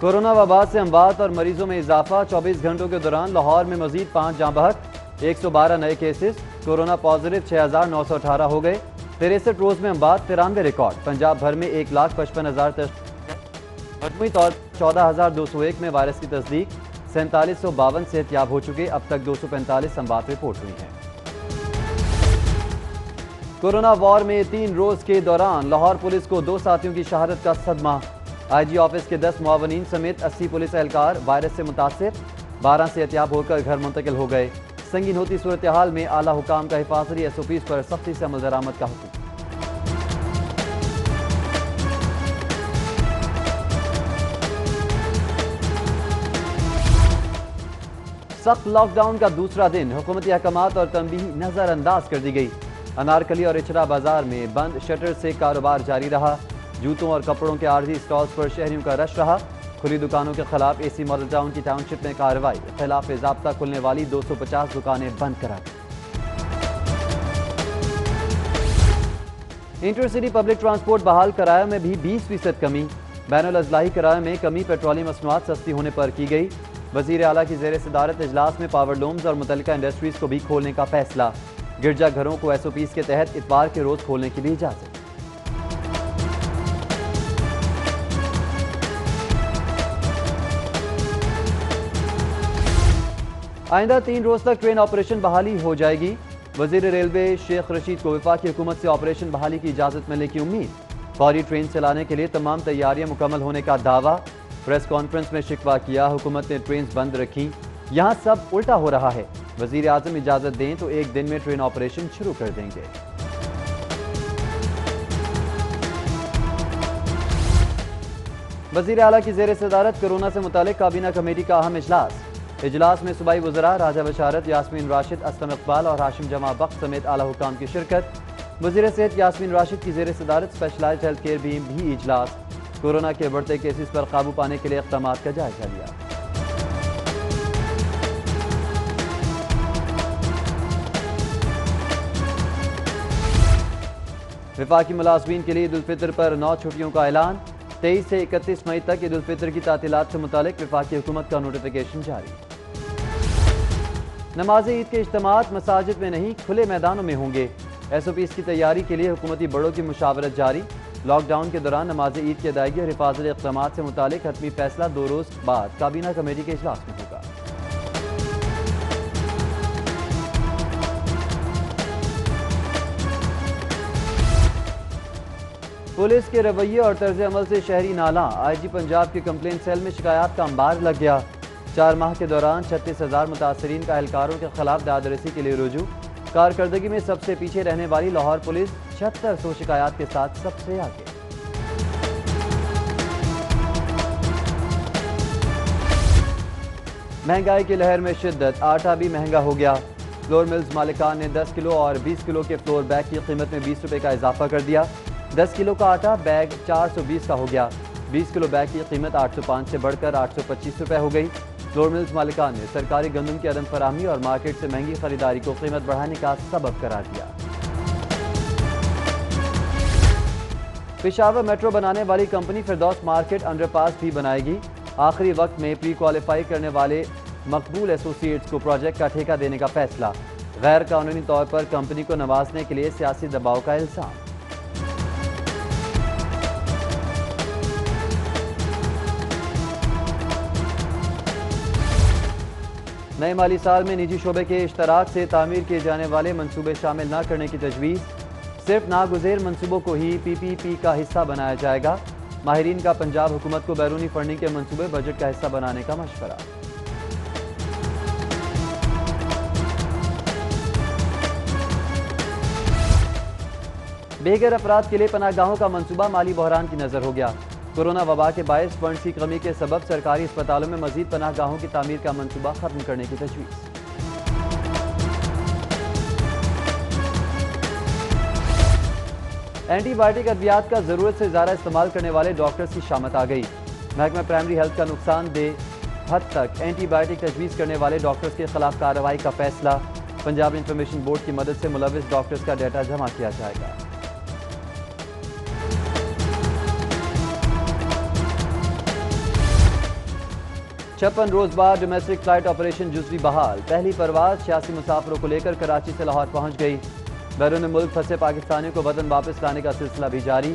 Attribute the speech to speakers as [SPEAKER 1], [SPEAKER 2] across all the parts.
[SPEAKER 1] Corona وبا سے اموات اور مریضوں میں اضافہ، 24 گھنٹوں کے دوران لاہور میں مزید 5 جاں بحق، 112 نئے کیسز، کورونا پازیٹو 6918 ہو گئے، 63 روز میں اموات 93 ریکارڈ، پنجاب بھر میں 1,55,000 مجموعی طور 14,201 میں وائرس کی تصدیق، 4752 صحتیاب ہو چکے، اب تک 245 اموات رپورٹ ہوئی ہیں۔ کورونا وار میں 3 روز کے دوران لاہور پولیس کو 2 ساتھیوں کی شہادت کا صدمہ، آئی جی آفس کے 10 معاونین سمیت 80 پولیس اہلکار وائرس سے متاثر، 12 صحتیاب ہو کر گھر منتقل ہو گئے۔ سنگین ہوتی صورتحال میں اعلیٰ حکام کا حفاظتی ایس او پیز پر سختی سے عمل درآمد کا حکم۔ سخت لاک ڈاؤن کا دوسرا دن، حکومتی احکامات اور تنبیہ نظر انداز کر دی گئی۔ انارکلی اور اچھرا بازار میں بند شٹر سے کاروبار جاری رہا، جوتوں اور کپڑوں کے عارضی سٹالز پر شہریوں کا رش رہا، کھلی دکانوں کے خلاف اے سی ماڈل ٹاؤن کی ٹاؤن شپ میں کارروائی، خلاف ضابطہ کھلنے والی 250 دکانیں بند کرا دی۔ انٹر سٹی پبلک ٹرانسپورٹ بحال کرایہ میں بھی 20% کمی، بین الاضلاعی کرایہ میں کمی پیٹرولیم مصنوعات سستی ہونے پر کی گئی۔ وزیر اعلیٰ کی زیر صدارت اجلاس میں پاور لومز اور متعلقہ انڈسٹریز کو بھی کھولنے کا فیصلہ، گرجا گھروں کو ایس او پیز کے تحت اتوار کے روز کھولنے کی بھی اجازت۔ آئندہ 3 روز تک ٹرین آپریشن بحالی ہو جائے گی، وزیر ریلوے شیخ رشید کو وفاقی حکومت سے آپریشن بحالی کی اجازت ملنے کی امید، فوری ٹرین چلانے کے لیے تمام تیاریاں مکمل ہونے کا دعویٰ، پریس کانفرنس میں شکوہ کیا حکومت نے ٹرینز بند رکھی، یہاں سب الٹا ہو رہا ہے، وزیر اعظم اجازت دیں تو ایک دن میں ٹرین آپریشن شروع کر دیں گے۔ وزیر اعلیٰ کی زیر صدارت کورونا سے متعلق کابینہ کمیٹی کا اہم اجلاس میں صوبائی وزراء راجہ بشارت، یاسمین راشد، اسلم اقبال اور ہاشم جمع بخت سمیت اعلیٰ حکام کی شرکت، وزیر صحت یاسمین راشد کی زیر صدارت اسپیشلائزڈ ہیلتھ کیئر بھی اجلاس، کورونا کے بڑھتے کیسز پر قابو پانے کے لیے اقدامات کا جائزہ لیا۔ وفاقی ملازمین کے لیے عید الفطر پر 9 چھٹیوں کا اعلان، 23 سے 31 مئی تک عید الفطر کی تعطیلات سے متعلق وفاقی حکومت کا نوٹیفیکیشن جاری۔ نماز عید کے اجتماعات مساجد میں نہیں کھلے میدانوں میں ہوں گے، ایس او پیز کی تیاری کے لیے حکومتی بڑوں کی مشاورت جاری، لاک ڈاؤن کے دوران نماز عید کی ادائیگی اور حفاظتی اقدامات سے متعلق حتمی فیصلہ 2 روز بعد کابینہ کمیٹی کے اجلاس میں ہوگا۔ پولیس کے رویے اور طرز عمل سے شہری نالاں، آئی جی پنجاب کے کمپلین سیل میں شکایات کا انبار لگ گیا، 4 ماہ کے دوران 36,000 متاثرین کا اہلکاروں کے خلاف داد رسی کے لیے رجوع، کارکردگی میں سب سے پیچھے رہنے والی لاہور پولیس 7600 شکایات کے ساتھ سب سے آگے۔ مہنگائی کی لہر میں شدت، آٹا بھی مہنگا ہو گیا، فلور ملز مالکان نے 10 کلو اور 20 کلو کے فلور بیگ کی قیمت میں 20 روپے کا اضافہ کر دیا، 10 کلو کا آٹا بیگ 420 کا ہو گیا، 20 کلو بیگ کی قیمت 805 سے بڑھ کر 825 روپے ہو گئی۔ فلور ملز مالکان نے سرکاری گندم کی عدم فراہمی اور مارکیٹ سے مہنگی خریداری کو قیمت بڑھانے کا سبب قرار دیا۔ پشاور میٹرو بنانے والی کمپنی فردوس مارکیٹ انڈر پاس بھی بنائے گی، آخری وقت میں پری کوالیفائی کرنے والے مقبول ایسوسیٹس کو پروجیکٹ کا ٹھیکہ دینے کا فیصلہ، غیر قانونی طور پر کمپنی کو نوازنے کے لیے سیاسی دباؤ کا الزام۔ نئے مالی سال میں نجی شعبے کے اشتراک سے تعمیر کیے جانے والے منصوبے شامل نہ کرنے کی تجویز، صرف ناگزیر منصوبوں کو ہی پی پی پی کا حصہ بنایا جائے گا، ماہرین کا پنجاب حکومت کو بیرونی فنڈنگ کے منصوبے بجٹ کا حصہ بنانے کا مشورہ۔ بے گھر افراد کے لیے پناہ گاہوں کا منصوبہ مالی بحران کی نظر ہو گیا، کورونا وبا کے باعث فنڈز کی کمی کے سبب سرکاری اسپتالوں میں مزید پناہ گاہوں کی تعمیر کا منصوبہ ختم کرنے کی تجویز۔ اینٹی بائیوٹک ادویات کا ضرورت سے زیادہ استعمال کرنے والے ڈاکٹرز کی شامت آ گئی، محکمہ پرائمری ہیلتھ کا نقصان دہ حد تک اینٹی بائیوٹک تجویز کرنے والے ڈاکٹرز کے خلاف کارروائی کا فیصلہ، پنجاب انفارمیشن بورڈ کی مدد سے ملوث ڈاکٹرز کا ڈیٹا جمع کیا جائے گا۔ 56 روز بعد ڈومیسٹک فلائٹ آپریشن جزوی بحال، پہلی پرواز 86 مسافروں کو لے کر کراچی سے لاہور پہنچ گئی۔ بیرون ملک پھنسے پاکستانیوں کو وطن واپس لانے کا سلسلہ بھی جاری۔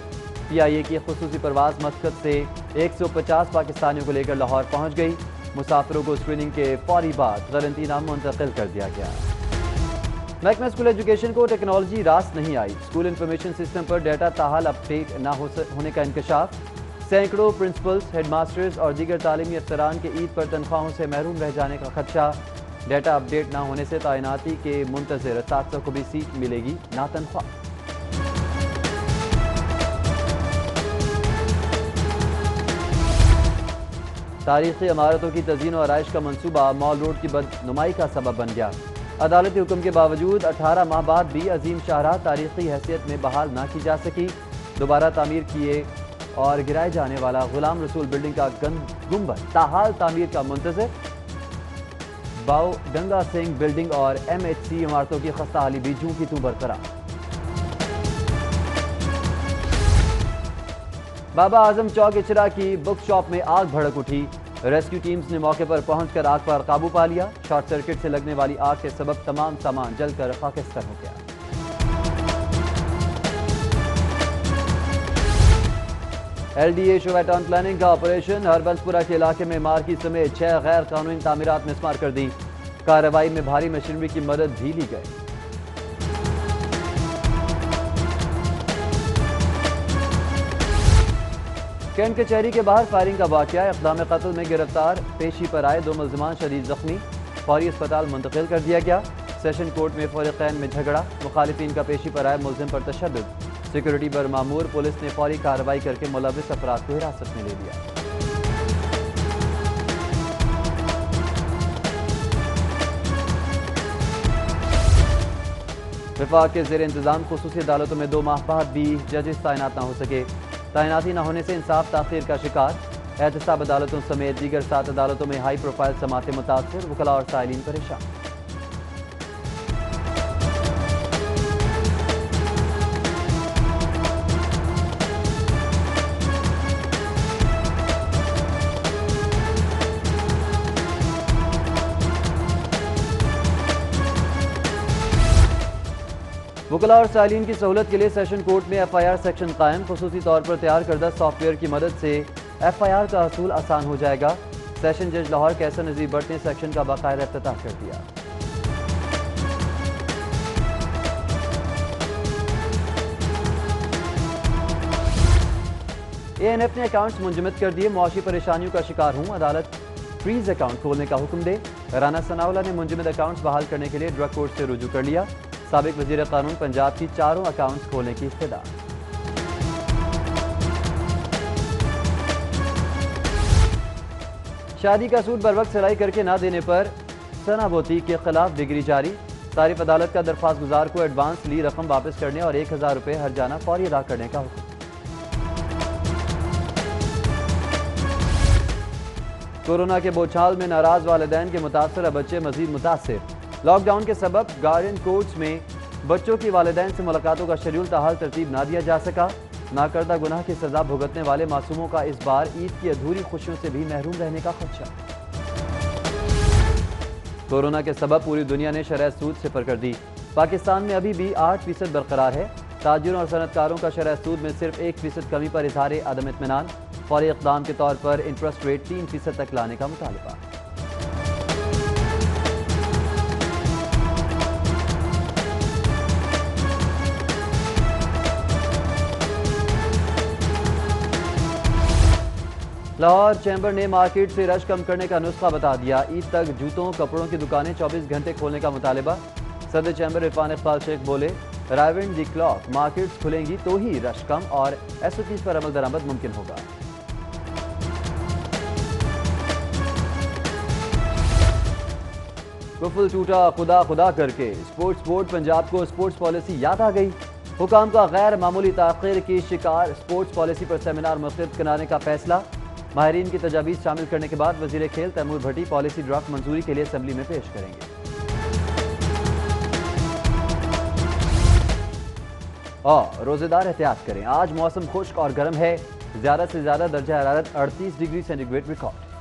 [SPEAKER 1] پی آئی اے کی خصوصی پرواز مسقط سے 150 پاکستانیوں کو لے کر لاہور پہنچ گئی۔ مسافروں کو اسکریننگ کے فوری بعد قرنطینہ منتقل کر دیا گیا۔ محکمہ اسکول ایجوکیشن کو ٹیکنالوجی راست نہیں آئی، اسکول انفارمیشن سسٹم پر ڈیٹا تاحال اپ ڈیٹ نہ ہونے کا انکشاف۔ سینکڑوں پرنسپلز، ہیڈ ماسٹرز اور دیگر تعلیمی افسران کے عید پر تنخواہوں سے محروم رہ جانے کا خدشہ۔ ڈیٹا اپ ڈیٹ نہ ہونے سے تعیناتی کے منتظر 700 کو بھی سیٹ ملے گی نہ تنخواہ۔ تاریخی عمارتوں کی تزئین و آرائش کا منصوبہ مال روڈ کی بدنمائی کا سبب بن گیا۔ عدالتی حکم کے باوجود 18 ماہ بعد بھی عظیم شاہراہ تاریخی حیثیت میں بحال نہ کی جا سکی۔ دوبارہ تعمیر کیے اور گرائے جانے والا غلام رسول بلڈنگ کا گنبد تاحال تعمیر کا منتظر۔ باؤ گنگا سنگھ بلڈنگ اور ایم ایچ سی عمارتوں کی خستہ حالی بھی جوں کی توں برقرار۔ بابا اعظم چوک اچرا کی بک شاپ میں آگ بھڑک اٹھی، ریسکیو ٹیمز نے موقع پر پہنچ کر آگ پر قابو پا لیا۔ شارٹ سرکٹ سے لگنے والی آگ کے سبب تمام سامان جل کر خاکستر ہو گیا۔ ایل ڈی اے شعبہ ٹاؤن پلاننگ کا آپریشن، ہربنسپورہ کے علاقے میں مارکی سمیت 6 غیر قانونی تعمیرات مسمار کر دی۔ کارروائی میں بھاری مشینری کی مدد بھی لی گئی۔ کینٹ کچہری کے باہر فائرنگ کا واقعہ، اقدام قتل میں گرفتار پیشی پر آئے 2 ملزمان شدید زخمی، فوری اسپتال منتقل کر دیا گیا۔ سیشن کورٹ میں فریقین میں جھگڑا، مخالفین کا پیشی پر آئے ملزم پر تشدد، سیکورٹی پر مامور، پولیس نے فوری کارروائی کر کے ملوث افراد کو حراست میں لے لیا۔ وفاق کے زیر انتظام خصوصی عدالتوں میں 2 ماہ بعد بھی ججز تعینات نہ ہو سکے، تعیناتی نہ ہونے سے انصاف تاخیر کا شکار۔ احتساب عدالتوں سمیت دیگر 7 عدالتوں میں ہائی پروفائل سماعتیں متاثر، وکلاء اور سائلین پریشان۔ وکلاء اور سائلین کی سہولت کے لیے سیشن کورٹ میں ایف آئی آر سیکشن قائم، خصوصی طور پر تیار کردہ سافٹ ویئر کی مدد سے ایف آئی آر کا حصول آسان ہو جائے گا۔ سیشن جج لاہور کیسر نذیر بٹ نے سیکشن کا باقاعدہ افتتاح کر دیا۔ اے این ایف نے اکاؤنٹس منجمد کر دیے، معاشی پریشانیوں کا شکار ہوں، عدالت فریز اکاؤنٹ کھولنے کا حکم دے۔ رانا ثناءاللہ نے منجمد اکاؤنٹس بحال کرنے کے لیے ڈرگ کورٹ سے رجوع کر لیا۔ سابق وزیر قانون پنجاب کی 4 اکاؤنٹس کھولنے کی استدعا۔ شادی کا سوٹ بروقت سرائی کر کے نہ دینے پر ثنا بوتی کے خلاف ڈگری جاری، صارف عدالت کا درخواست گزار کو ایڈوانس لی رقم واپس کرنے اور 1000 روپے ہرجانہ فوری ادا کرنے کا حکم۔ کورونا کے بوچھال میں ناراض والدین کے متاثرہ بچے مزید متاثر، لاک ڈاؤن کے سبب گارڈین کورٹس میں بچوں کی والدین سے ملاقاتوں کا شیڈول تاحال ترتیب نہ دیا جا سکا۔ ناکردہ گناہ کی سزا بھگتنے والے معصوموں کا اس بار عید کی ادھوری خوشیوں سے بھی محروم رہنے کا خدشہ۔ کورونا کے سبب پوری دنیا نے شرح سود صفر کر دی، پاکستان میں ابھی بھی 8% برقرار ہے۔ تاجروں اور صنعت کاروں کا شرح سود میں صرف 1% کمی پر اظہار عدم اطمینان، فوری اقدام کے طور پر انٹرسٹ ریٹ 3% تک لانے کا مطالبہ۔ لاہور چیمبر نے مارکیٹ سے رش کم کرنے کا نسخہ بتا دیا، عید تک جوتوں کپڑوں کی دکانیں 24 گھنٹے کھولنے کا مطالبہ۔ صدر چیمبر عرفان اقبال شیخ بولے، رائیونڈ دی کلاک، مارکیٹس کھلیں گی تو ہی رش کم اور ایس او پیز پر عمل درآمد ممکن ہوگا۔ کفل ٹوٹا خدا خدا کر کے، اسپورٹس بورڈ پنجاب کو اسپورٹس پالیسی یاد آ گئی، حکام کا غیر معمولی تاخیر کی شکار، اسپورٹس پالیسی پر سیمینار منعقد کرانے کا فیصلہ۔ ماہرین کی تجاویز شامل کرنے کے بعد وزیر کھیل تیمور بھٹی پالیسی ڈرافٹ منظوری کے لیے اسمبلی میں پیش کریں گے۔ اور روزے دار احتیاط کریں، آج موسم خشک اور گرم ہے، زیادہ سے زیادہ درجہ حرارت 38 ڈگری سینٹی گریڈ ریکارڈ۔